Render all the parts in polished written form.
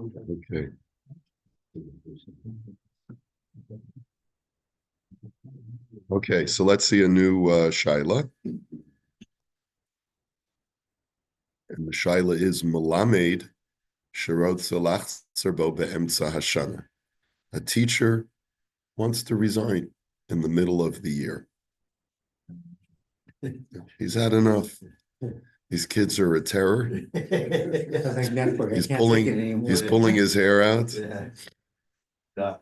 Okay. Okay, so let's see a new shaila. And the shaila is Melamed Sherot Salach Serbo Be'emtza Hashana. A teacher wants to resign in the middle of the year. He's had enough. These kids are a terror. He's pulling his hair out. Yeah.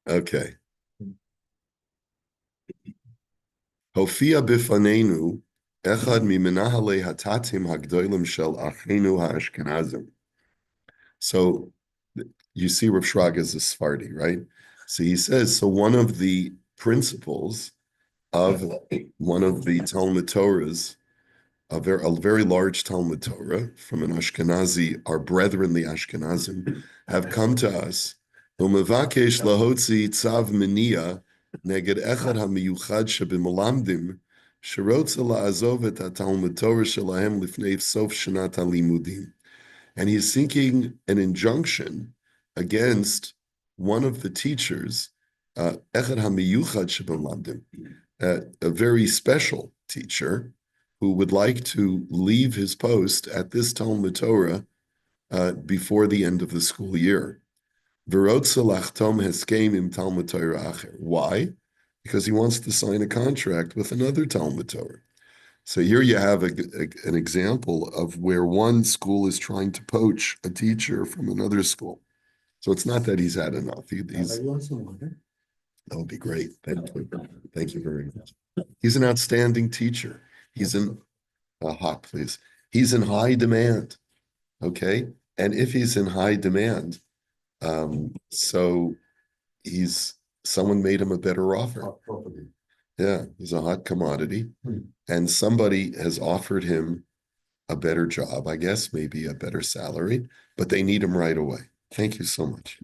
Okay. Hofia bifanenu echad mimenahale hatatim hagdolim shel achenu haashkenazim. So you see Rav Shrag is a Sephardi, right? So he says, so one of the principles of one of the Talmud Torahs, a very large Talmud Torah from an Ashkenazi, our brethren, the Ashkenazim, have come to us. Umevakesh lahotzi tzav meniya neged echad hamiyuchad shebimlamdim sherotza la'azov et haTalmud Torah shelahem lifnei sof shanat halimudim. And he's seeking an injunction against one of the teachers, echad hamiyuchad shebimlamdim, a very special teacher who would like to leave his post at this Talmud Torah before the end of the school year. Why? Because he wants to sign a contract with another Talmud Torah. So here you have an example of where one school is trying to poach a teacher from another school. So it's not that he's had enough. That would be great. Thank you very much. He's an outstanding teacher. He's in hot, please. He's in high demand. Okay. And if he's in high demand, so someone made him a better offer. Yeah, he's a hot commodity. And somebody has offered him a better job, I guess, maybe a better salary, but they need him right away. Thank you so much.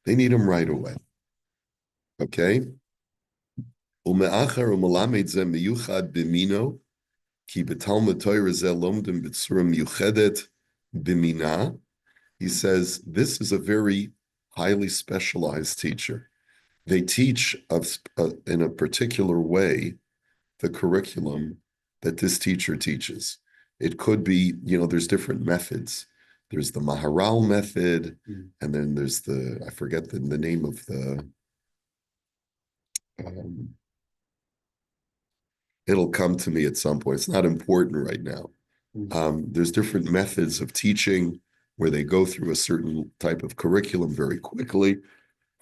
They need him right away. Okay. Ume'achar u'melamed ze miyuchad b'mino ki b'talmud Torah ze lomdim b'tzura miyuchedet b'mina. He says, this is a very highly specialized teacher. They teach in a particular way the curriculum that this teacher teaches. It could be, there's different methods. There's the Maharal method, and then there's I forget the name of the, it'll come to me at some point. It's not important right now. There's different methods of teaching where they go through a certain type of curriculum very quickly.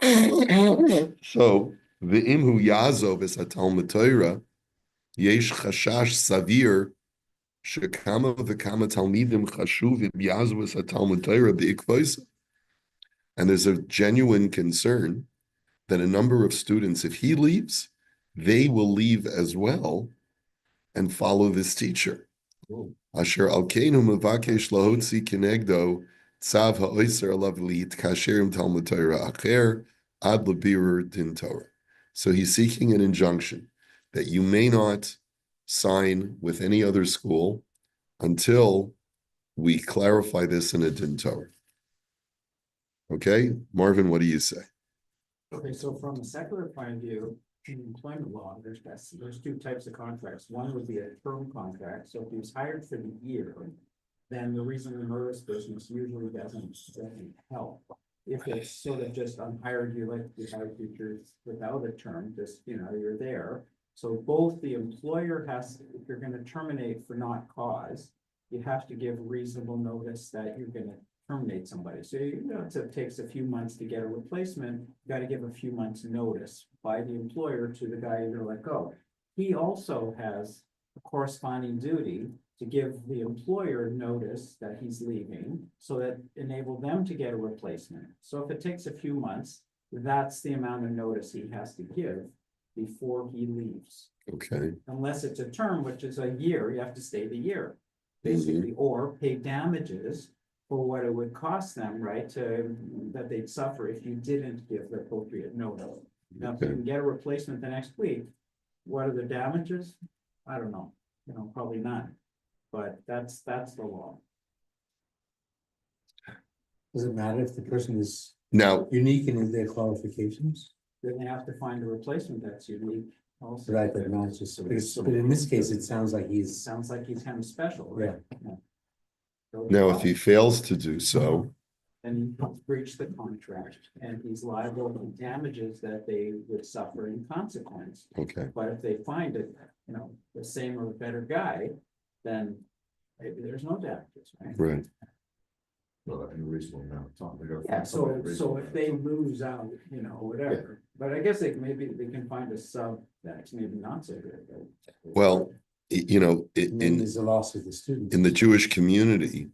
So, ve'imhu yazov es haTalmud Torah, yesh chashash savir shekama v'kama talmidim chashuvim yazov es haTalmud Torah be'ikvoisa. And there's a genuine concern that a number of students, if he leaves, they will leave as well and follow this teacher. Asher alkeinu mevakesh lahotzi kenegdo tzav ha'oiser alav liitkasher im Talmud Torah acher ad lebirur din Torah. So he's seeking an injunction that you may not sign with any other school until we clarify this in a din Torah. Okay, Marvin, what do you say? Okay, so from a secular point of view, in employment law, there's two types of contracts. One would be a term contract. So if he was hired for the year, then the reason the notice business usually doesn't help. If it's sort of just unhired, you like to hire teachers without a term, just you're there. So both the employer if you're going to terminate for not cause, you have to give reasonable notice that you're going to terminate somebody. So it takes a few months to get a replacement. You got to give a few months notice by the employer to the guy you're going to let go. He also has a corresponding duty to give the employer notice that he's leaving, so that enable them to get a replacement. So if it takes a few months, that's the amount of notice he has to give before he leaves. Okay. Unless it's a term, which is a year, you have to stay the year, basically, or pay damages for what it would cost them, right, that they'd suffer if you didn't give the appropriate notice. Now, if you can get a replacement the next week, what are the damages? I don't know, probably none, but that's the law. Does it matter if the person is Now, unique in their qualifications? Then they have to find a replacement that's unique also. Right, but not just, but in this case, it sounds like he's, Sounds like he's kind of special, right? So now, if he fails to do so, then he's breached the contract and he's liable for damages that they would suffer in consequence. okay, But if they find it, the same or better guy, then maybe there's no damages, right? right. Well, in a reasonable amount of time. They gotta Yeah, find somebody so reasonable. if they lose out, whatever, but I guess maybe they can find a sub that's maybe not so good. but- Well, and then there's the loss of the students. in the Jewish community,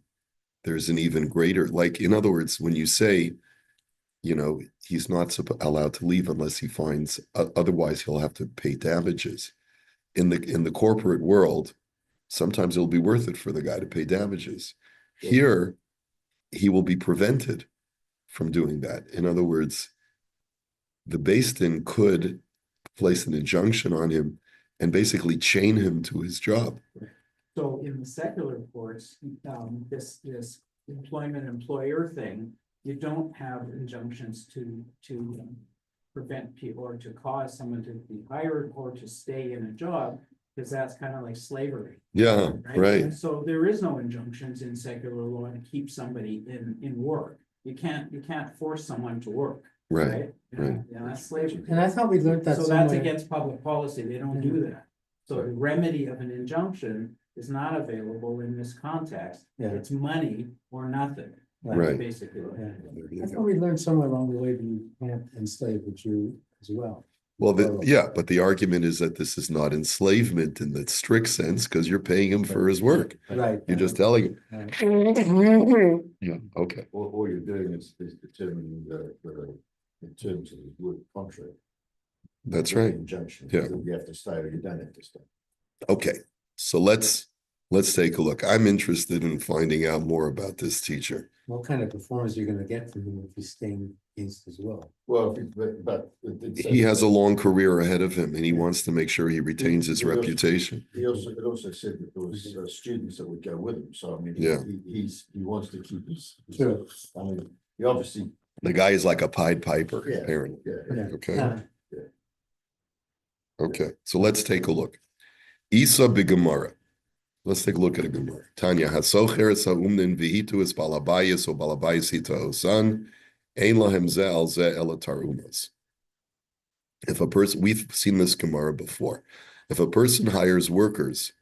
there's an even greater, like, in other words, when you say, he's not allowed to leave unless he finds, otherwise he'll have to pay damages. In the corporate world, sometimes it'll be worth it for the guy to pay damages. Here, he will be prevented from doing that. In other words, the Beis Din could place an injunction on him and basically chain him to his job. So in the secular courts, this employment employer thing, you don't have injunctions to prevent people or to cause someone to be hired or to stay in a job, because that's kind of like slavery. Yeah, right. So there is no injunctions in secular law to keep somebody in work. You can't force someone to work, Right, right? right. Yeah, that's slavery. And I thought we learned that So that's somewhere. against public policy, they don't do that. So the remedy of an injunction is not available in this context. Yeah. It's money or nothing. Right. Basically. Yeah. There I you thought go. we learned somewhere along the way that you can't enslave a Jew as well. Well, but the argument is that this is not enslavement in the strict sense, because you're paying him for his work. Right. You're just telling him. Right. Yeah, okay. All you're doing is determining in terms of the work contract. That's the right. Injunction. Yeah. You have to stay or you don't have to stay. Okay, so let's take a look. I'm interested in finding out more about this teacher. What kind of performance you're gonna get from him if he's staying against as well? Well, but He has a long career ahead of him, and he wants to make sure he retains his reputation. It also said that there was students that would go with him, so I mean, Yeah. he wants to keep his. Sure. I mean, he obviously, The guy is like a Pied Piper, Yeah. apparently. yeah, Okay, okay. So let's take a look. Isa b'Gemara. Let's take a look at a Gemara. Tanya hasocher sa'umnin v'ihitu es balabayis o balabayis hita osan ein lahem ze al ze ela tarumas. If a person, we've seen this Gemara before. If a person hires workers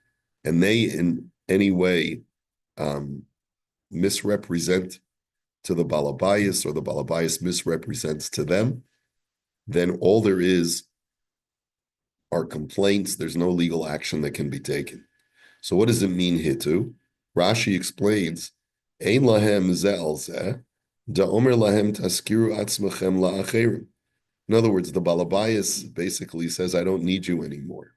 and they in any way misrepresent to the balabayis, or the balabayis misrepresents to them, then all there is are complaints. There's no legal action that can be taken. So what does it mean, hitu? Rashi explains, Ein lahem ze al ze, da omer lahem taskiru atzmachem la'acherim. In other words, the balabayas basically says, I don't need you anymore.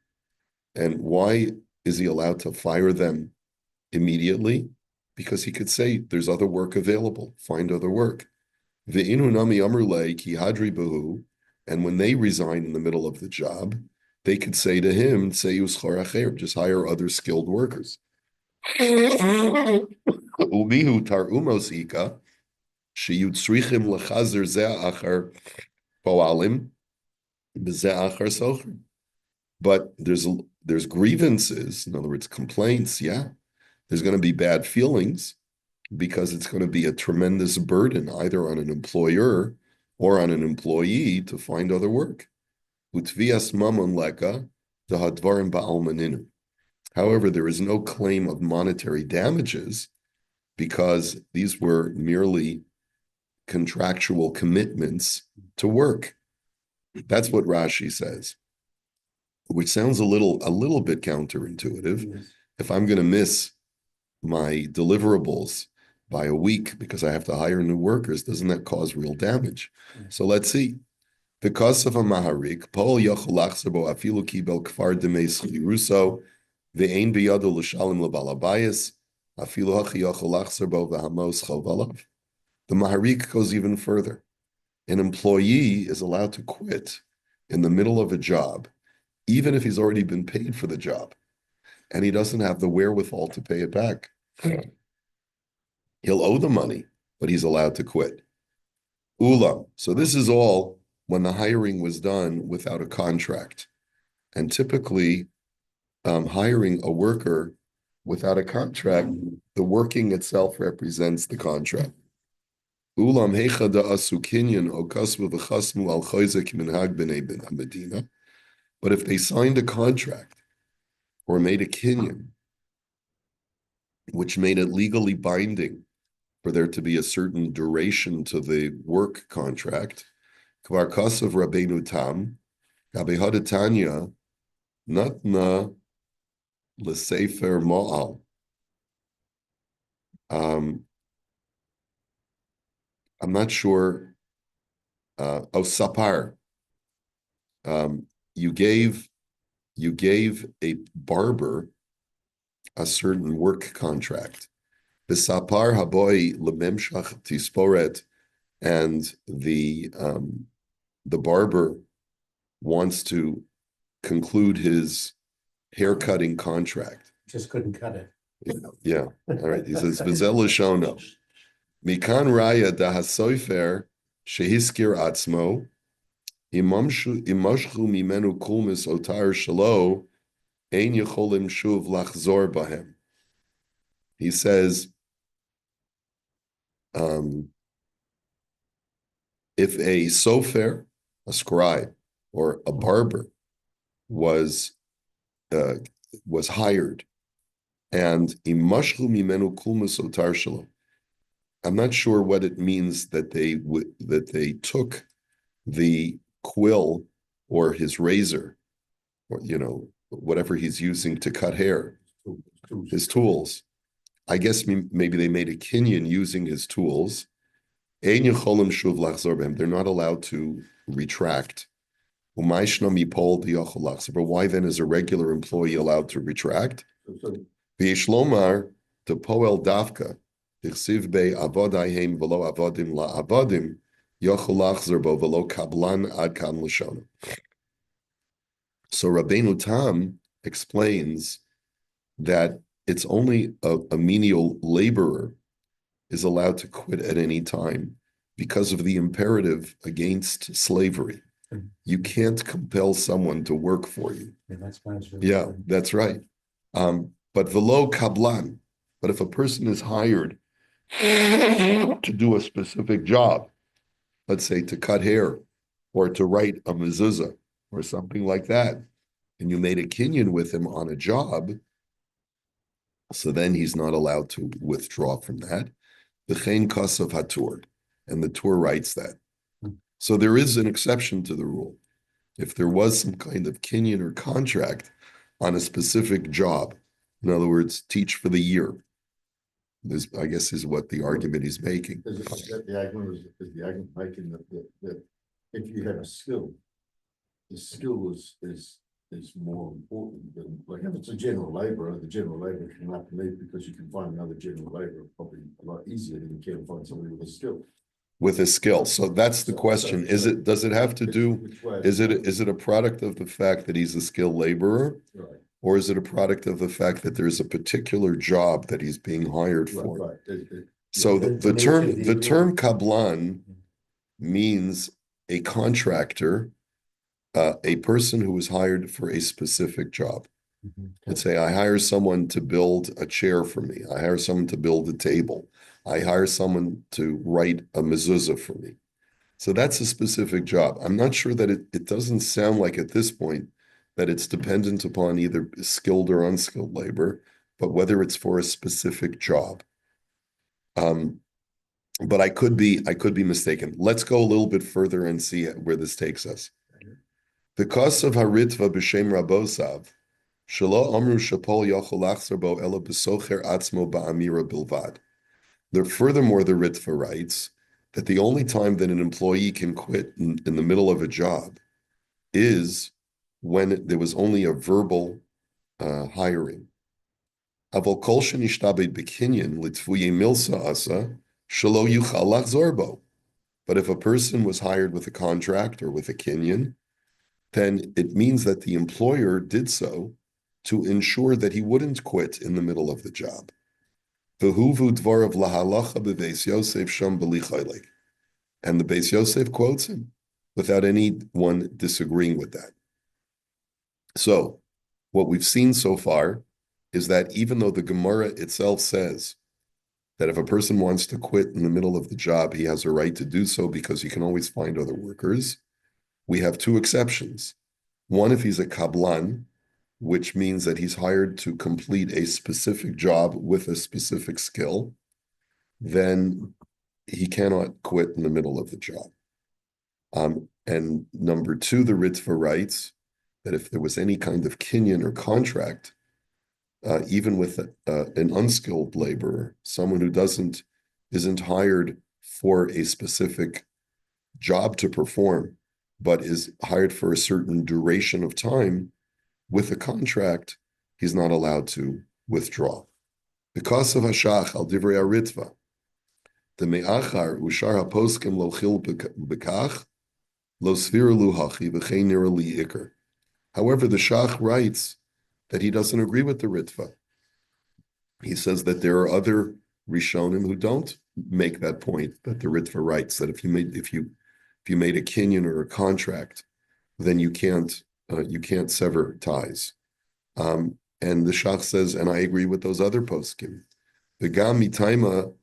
And why is he allowed to fire them immediately? Because he could say, there's other work available, find other work. Ve'inu nami amrulei ki hadri behu, and when they resign in the middle of the job, they could say to him, just hire other skilled workers. Umihu tar umosika, sheyutzrichim lechazer ze achar poalim, b'ze achar socher. But there's grievances, in other words, complaints, yeah. There's going to be bad feelings because it's going to be a tremendous burden either on an employer or on an employee to find other work. However, there is no claim of monetary damages because these were merely contractual commitments to work. That's what Rashi says, which sounds a little bit counterintuitive. Yes. If I'm going to miss my deliverables by a week because I have to hire new workers, doesn't that cause real damage? Yeah. So let's see. Because of a maharik, Paul Yacholachsabo Afilu Kibel Kfar Demes Chiruso, Ve'ain Biyado L'Shalim L'Balabayas, Afilu Hachi Yacholachsabo V'Hamos Chavalav. The maharik goes even further. An employee is allowed to quit in the middle of a job, even if he's already been paid for the job, and he doesn't have the wherewithal to pay it back. He'll owe the money, but he's allowed to quit. Ulam. So this is all when the hiring was done without a contract. And typically, hiring a worker without a contract, the working itself represents the contract. Ulam heicha da asu kinyan o kasvu v'chasmu al chayzik minhag b'nei medina. But if they signed a contract or made a kinyan, which made it legally binding for there to be a certain duration to the work contract, kvar kasav Rabbeinu Tam, Gabi Hadatanya, Natna L'Sefer Ma'al. I'm not sure. Sapar. You gave a barber a certain work contract. The sapar haboy lememshach tisporet, and the barber wants to conclude his haircutting contract. Just couldn't cut it. Yeah. All right. He says v'zel l'shono. Mikan raya da hasoifer shehiskir atzmo imashchu mimenu kulmis otar shalo ein yecholim shuv lachzor bahem. He says, if a sofer, a scribe, or a barber was hired, and imashchu mimenu kulmis otar shalo, I'm not sure what it means that they took the quill or his razor, or whatever he's using to cut hair, his tools. I guess maybe they made a kinyan using his tools. They're not allowed to retract. But why then is a regular employee allowed to retract? V'yishlomar to poel dafka. So Rabbeinu Tam explains that it's only a menial laborer is allowed to quit at any time because of the imperative against slavery. You can't compel someone to work for you. Yeah, that's right. But velo kablan, but if a person is hired to do a specific job, let's say to cut hair or to write a mezuzah or something like that, and you made a kinyan with him on a job, so then he's not allowed to withdraw from that. V'chein kasav hatur, and the Tur writes that. So there is an exception to the rule. If there was some kind of kinyan or contract on a specific job, in other words, teach for the year, this, I guess, is what the argument he's making. The argument is the argument making that if you have a skill, the skill is more important than, like, if it's a general laborer, the general laborer can not leave because you can find another general laborer probably a lot easier than you can find somebody with a skill. With a skill. So that's the question. Does it have to do, is it a product of the fact that he's a skilled laborer? Right. Or is it a product of the fact that there's a particular job that he's being hired for? Right. So the term kablan means a contractor, a person who is hired for a specific job. Let's say I hire someone to build a chair for me. I hire someone to build a table. I hire someone to write a mezuzah for me. So that's a specific job. I'm not sure that it doesn't sound like at this point that it's dependent upon either skilled or unskilled labor, but whether it's for a specific job. But I could be mistaken. Let's go a little bit further and see where this takes us. The cost of haritva b'shem rabosav, shelo amru shapol yachol lachzor bo ela b'socher atzmo ba'amira bilvad. Furthermore, the Ritva writes that the only time that an employee can quit in the middle of a job is when there was only a verbal hiring. Aval kol shenishtabed b'kinyan litfuye milsa asa shelo yuchal lachzor bo. But if a person was hired with a contract or with a kinyan, then it means that the employer did so to ensure that he wouldn't quit in the middle of the job. V'huvu dvarav lahalacha b'Beis Yosef sham b'li chaylik. And the Beis Yosef quotes him without anyone disagreeing with that. So what we've seen so far is that even though the Gemara itself says that if a person wants to quit in the middle of the job, he has a right to do so because he can always find other workers, we have two exceptions. One, if he's a kablan, which means that he's hired to complete a specific job with a specific skill, then he cannot quit in the middle of the job. And number two, the Ritva writes that if there was any kind of kinyan or contract, even with an unskilled laborer, someone who isn't hired for a specific job to perform, but is hired for a certain duration of time, with a contract, he's not allowed to withdraw. Because of Hashach al divrei Ritva, the me'achar ushar haposkim lo chil bekach, lo svir lu hachi v'chein nira li ikar. However, the Shach writes that he doesn't agree with the Ritva. He says that there are other Rishonim who don't make that point that the Ritva writes, that if you made a kinyan or a contract, then you can't sever ties. And the Shach says, and I agree with those other poskim. V'gam mitaima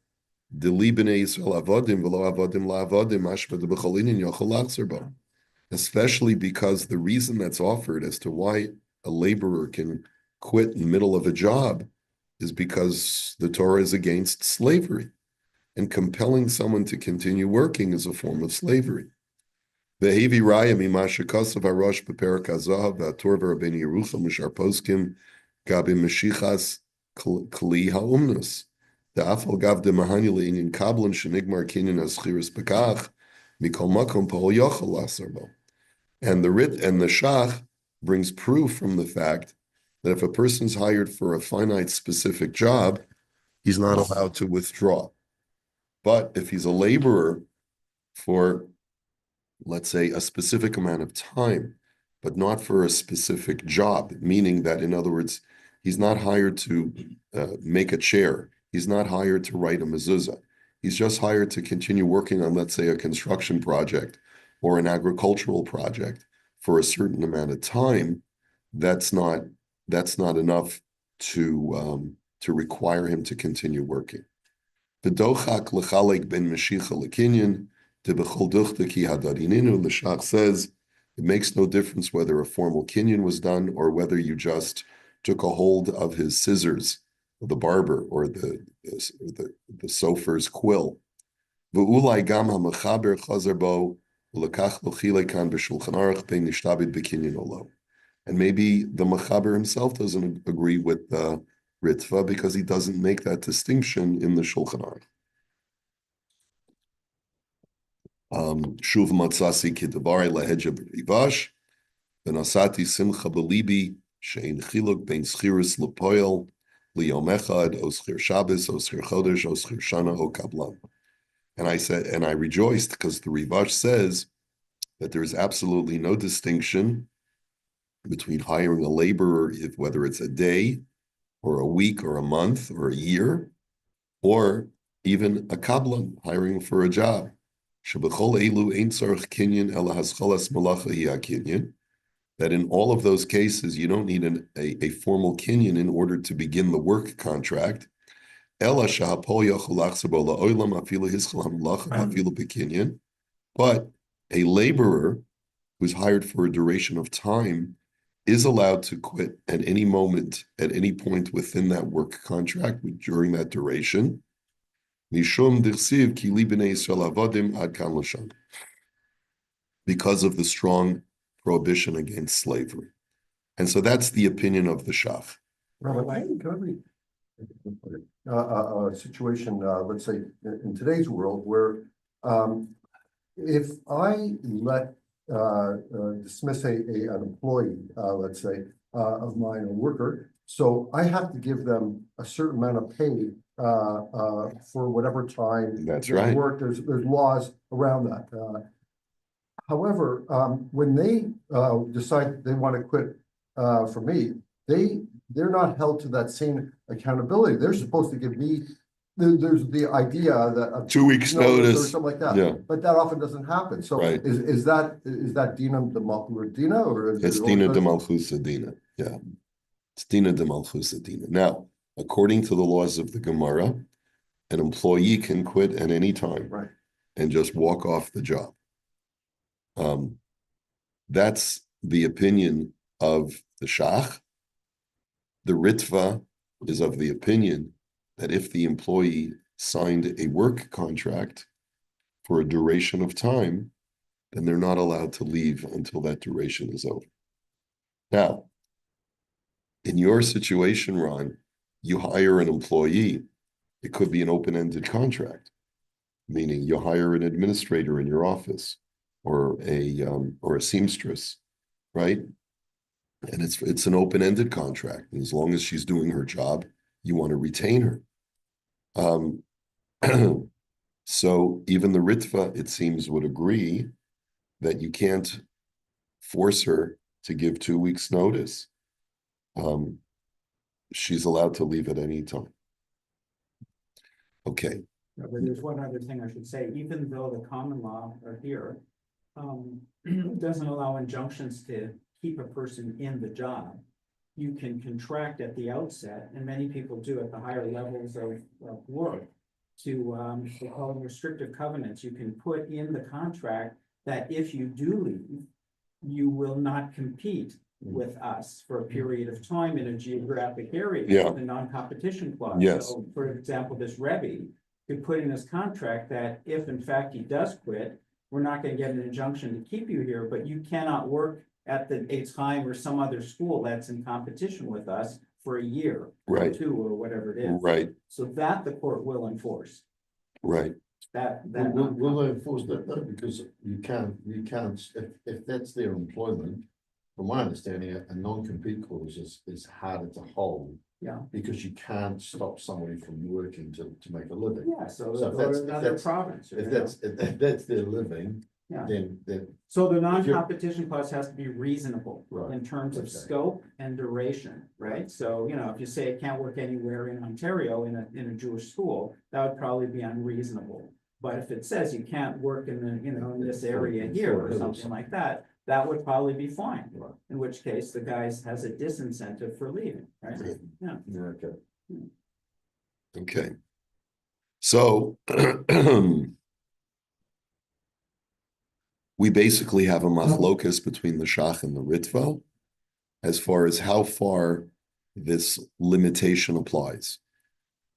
deli b'nei Yisrael avodim v'lo avodim la'avodim mashva d'b'cholinin yochel lachzer bo. Especially because the reason that's offered as to why a laborer can quit in the middle of a job is because the Torah is against slavery, and compelling someone to continue working is a form of slavery. Ve'hevi raya mimasha kasav harosh beperak hazahav v'ator v'rabbeinu Yerucham mishar poskim gabi meshichas kli ha'umnus da'afal gav de mahani le'inyan kablan shenigmar kinyan aschiris bekach mikol makom pol yochel lasar bo. And the Shach brings proof from the fact that if a person's hired for a finite specific job, he's not allowed to withdraw. But if he's a laborer for, let's say, a specific amount of time, but not for a specific job, meaning that, in other words, he's not hired to make a chair. He's not hired to write a mezuzah. He's just hired to continue working on, let's say, a construction project or an agricultural project for a certain amount of time. That's not enough to require him to continue working. The Shach says it makes no difference whether a formal kinyan was done or whether you just took a hold of his scissors, or the barber, or the sofer's quill. And maybe the Mechaber himself doesn't agree with the Ritva because he doesn't make that distinction in the Shulchan Aruch. Shuv matzasi kidavari lahedja b'rivash, v'nasati simcha b'libi she'in chiluk bein schirus l'poil liyom echad o schir Shabbos o schir chodesh o schir shana o kablan. And I said, and I rejoiced because the Rivash says that there is absolutely no distinction between hiring a laborer, whether it's a day or a week or a month or a year, or even a kablan, hiring for a job. That in all of those cases, you don't need a formal kinyan in order to begin the work contract. But a laborer who's hired for a duration of time is allowed to quit at any moment, at any point within that work contract during that duration. Because of the strong prohibition against slavery. And so that's the opinion of the Shach. Rabbi, can I read a situation, let's say, in today's world where if I dismiss an employee, let's say, of mine, a worker, so I have to give them a certain amount of pay for whatever time That's they right. work. There's laws around that. However, when they decide they want to quit for me, they're not held to that same accountability. They're supposed to give me there's the idea that. 2 weeks Or notice. something like that. Yeah. But that often doesn't happen. So Right. is that Dina de Malchus Dina or? is It's it Dina also- de Malchus Dina. Yeah. It's Dina de Malchus Dina. Now, according to the laws of the Gemara, an employee can quit at any time. Right. And just walk off the job. That's the opinion of the Shach. The Ritva is of the opinion that if the employee signed a work contract for a duration of time, then they're not allowed to leave until that duration is over. Now, in your situation, Ron, you hire an employee, it could be an open-ended contract, meaning you hire an administrator in your office or a seamstress, right? And it's an open-ended contract. And as long as she's doing her job, you want to retain her. So even the Ritva, it seems, would agree that you can't force her to give 2 weeks notice. She's allowed to leave at any time. Okay. But there's one other thing I should say, even though the common law are here, doesn't allow injunctions to keep a person in the job. You can contract at the outset, and many people do at the higher levels of work, to, they call them restrictive covenants. You can put in the contract that if you do leave, you will not compete with us for a period of time in a geographic area. Yeah. The non-competition clause. Yes. So, for example, this Rebbe could put in his contract that if in fact he does quit, we're not gonna get an injunction to keep you here, but you cannot work at the time or some other school that's in competition with us for a year. Or Right. 2 or whatever it is. Right, So that the court will enforce, right. that. Will they enforce that though? Because you can't, if that's their employment, from my understanding, a non-compete clause is harder to hold. Yeah. Because you can't stop somebody from working to make a living. Yeah, so So if go that's- to if another that's- province. If that's their living, Yeah. then, So the non-competition clause has to be reasonable Right, in terms of okay. scope and duration, right? So, if you say it can't work anywhere in Ontario in a Jewish school, that would probably be unreasonable. But if it says you can't work in the, in this area here or something like that, that would probably be fine. Right. In which case the guy has a disincentive for leaving, right? Yeah. yeah, okay. Okay. So we basically have a machlokas between the Shach and the Ritva as far as how far this limitation applies.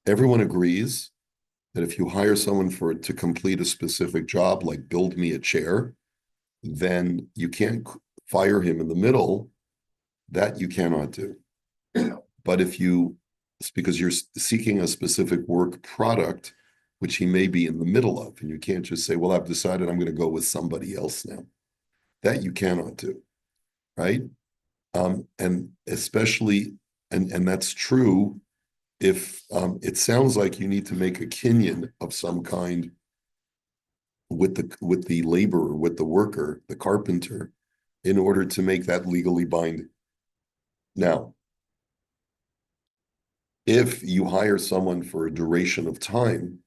Everyone agrees that if you hire someone to complete a specific job, like build me a chair, then you can't fire him in the middle. That you cannot do. But it's because you're seeking a specific work product, which he may be in the middle of, and you can't just say, well, I've decided I'm going to go with somebody else now. That you cannot do, right? And especially, and that's true if it sounds like you need to make a kinyan of some kind with the laborer, with the worker, the carpenter, in order to make that legally binding. Now, if you hire someone for a duration of time,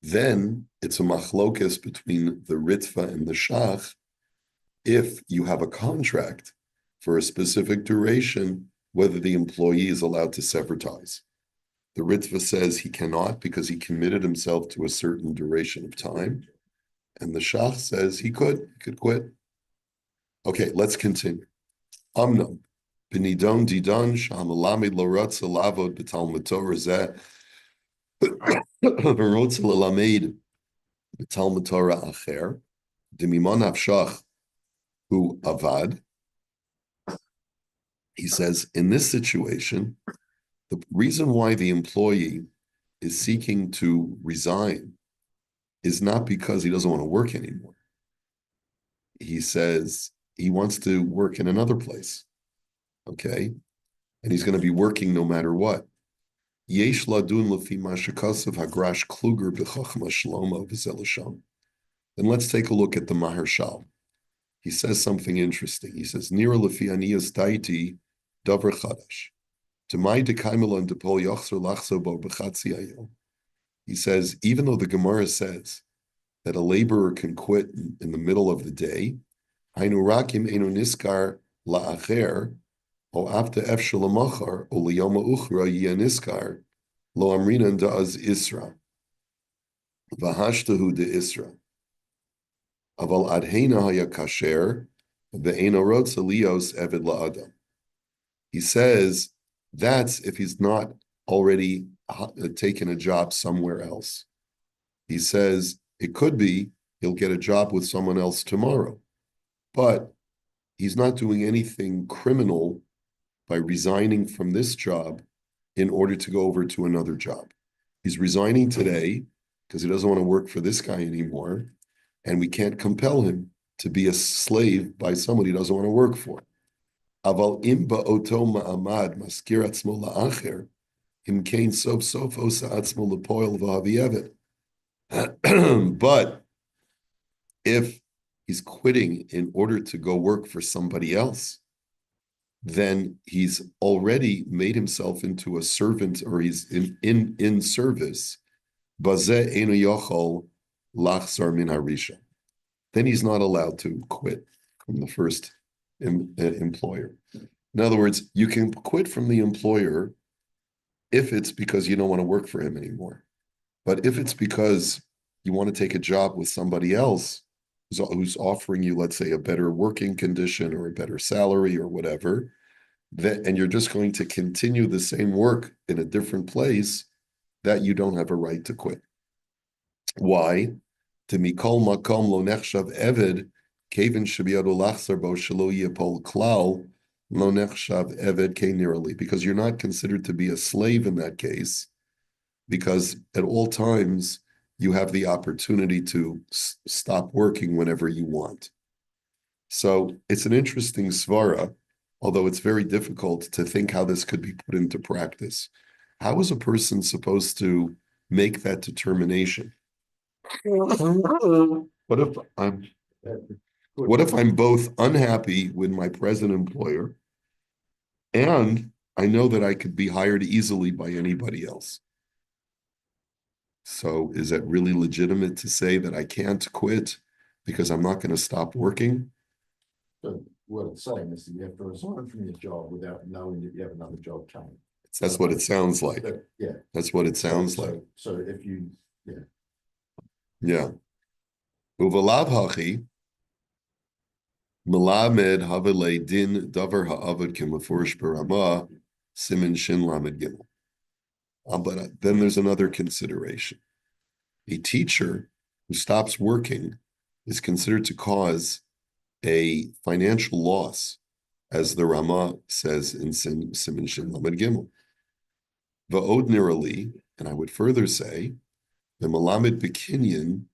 then it's a machlokas between the Ritva and the Shach. If you have a contract for a specific duration, whether the employee is allowed to sever ties. The Ritva says he cannot because he committed himself to a certain duration of time. And the Shach says he could quit. Okay, let's continue. Amnam. B'nidon didon sh'hamalamid lo ratza lavod b'talmud Torah zeh v'rotza l'lamed b'talmud Torah acher d'mimon hafshach hu avad. He says, in this situation, the reason why the employee is seeking to resign is not because he doesn't want to work anymore. He says he wants to work in another place. Okay, and he's going to be working no matter what. Yesh ladun lefi mashakasav hagrash kluger b'chachma shlomo v'zelasham. Then let's take a look at the Maharshal. He says something interesting. He says, Nira lefi aniyas daiti davar chadash. To my dekaimel and depol yachzer lachso bo b'chatzi ayom. He says, even though the Gemara says that a laborer can quit in the middle of the day, Hainu rakim enu niskar la'acher, o after efshel lamachar, o liyoma uchra yia niskar, lo amrinan da'az isra, v'hashtahu de isra. Aval adheina haya kasher, ve'ena rotza lios evid la'adam. He says that's if he's not already taken a job somewhere else. He says it could be he'll get a job with someone else tomorrow, but he's not doing anything criminal by resigning from this job in order to go over to another job. He's resigning today because he doesn't want to work for this guy anymore, and we can't compel him to be a slave by someone he doesn't want to work for. Aval im ba'oto ma'amad maskir atzmo la'acher, im kein sof sof osa atzmo lepoil v'havi evet. But if he's quitting in order to go work for somebody else, then he's already made himself into a servant, or he's in service. Bazeh enu yochol lachzar min harisha. Then he's not allowed to quit from the first employer. In other words, you can quit from the employer if it's because you don't want to work for him anymore. But if it's because you want to take a job with somebody else who's offering you, let's say, a better working condition or a better salary or whatever, and you're just going to continue the same work in a different place, that you don't have a right to quit. Why? To mikol makom lo nechshav eved, kevin shabiyadu lachzar bo shelo yipol klal, lo nechshav eved kenirali, because you're not considered to be a slave in that case, because at all times you have the opportunity to stop working whenever you want. So it's an interesting svara, although it's very difficult to think how this could be put into practice. How is a person supposed to make that determination? What if I'm both unhappy with my present employer and I know that I could be hired easily by anybody else? So is that really legitimate to say that I can't quit because I'm not going to stop working? So what it's saying is that you have to resign from your job without knowing that you have another job coming. That's what it sounds like. So, yeah. That's what it sounds like. So if you, Yeah. Uvalav hachi melamed havele din davar ha'avad kemafurish barama simin shin lamed gimel. But then there's another consideration. A teacher who stops working is considered to cause a financial loss, as the Rama says in Simin Shin Lamed Gimel. Va'odnirali, and I would further say, the Malamed Bekinyan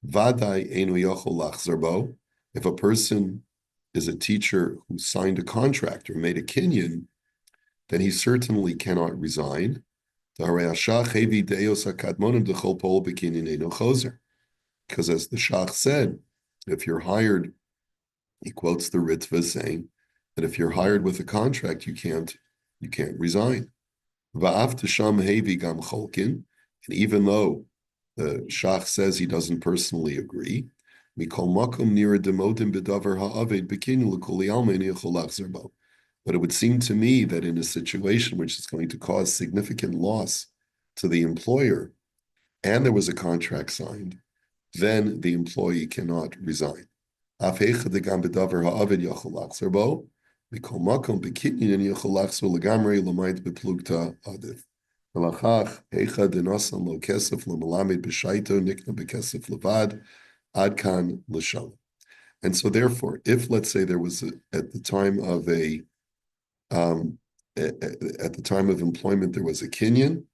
Vadai Einu Yochol Lachzar Bo. If a person is a teacher who signed a contract or made a kinyan, then he certainly cannot resign. Because as the Shach said, if you're hired, he quotes the Ritva saying that if you're hired with a contract, you can't resign. And even though the Shach says he doesn't personally agree, but it would seem to me that in a situation which is going to cause significant loss to the employer, and there was a contract signed, then the employee cannot resign. And so therefore, if let's say there was at the time of employment, there was a kinyan,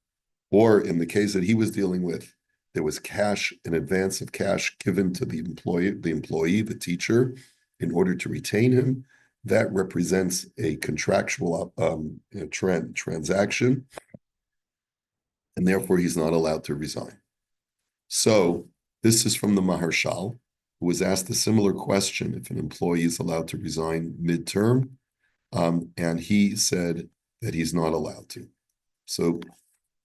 or in the case that he was dealing with, there was cash, an advance of cash given to the employee, the teacher, in order to retain him, that represents a contractual transaction, and therefore he's not allowed to resign. So this is from the Maharshal, who was asked a similar question if an employee is allowed to resign mid-term, and he said that he's not allowed to. So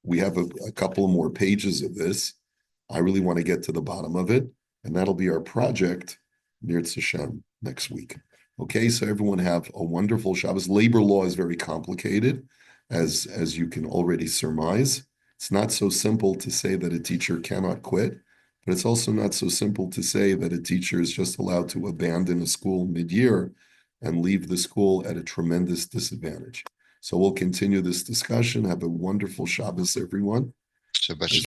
we have a couple more pages of this. I really want to get to the bottom of it, and that'll be our project near Hashem next week. Okay, so everyone have a wonderful Shabbos. Labor law is very complicated, as you can already surmise. It's not so simple to say that a teacher cannot quit, but it's also not so simple to say that a teacher is just allowed to abandon a school mid-year and leave the school at a tremendous disadvantage. So we'll continue this discussion. Have a wonderful Shabbos, everyone. Shabbat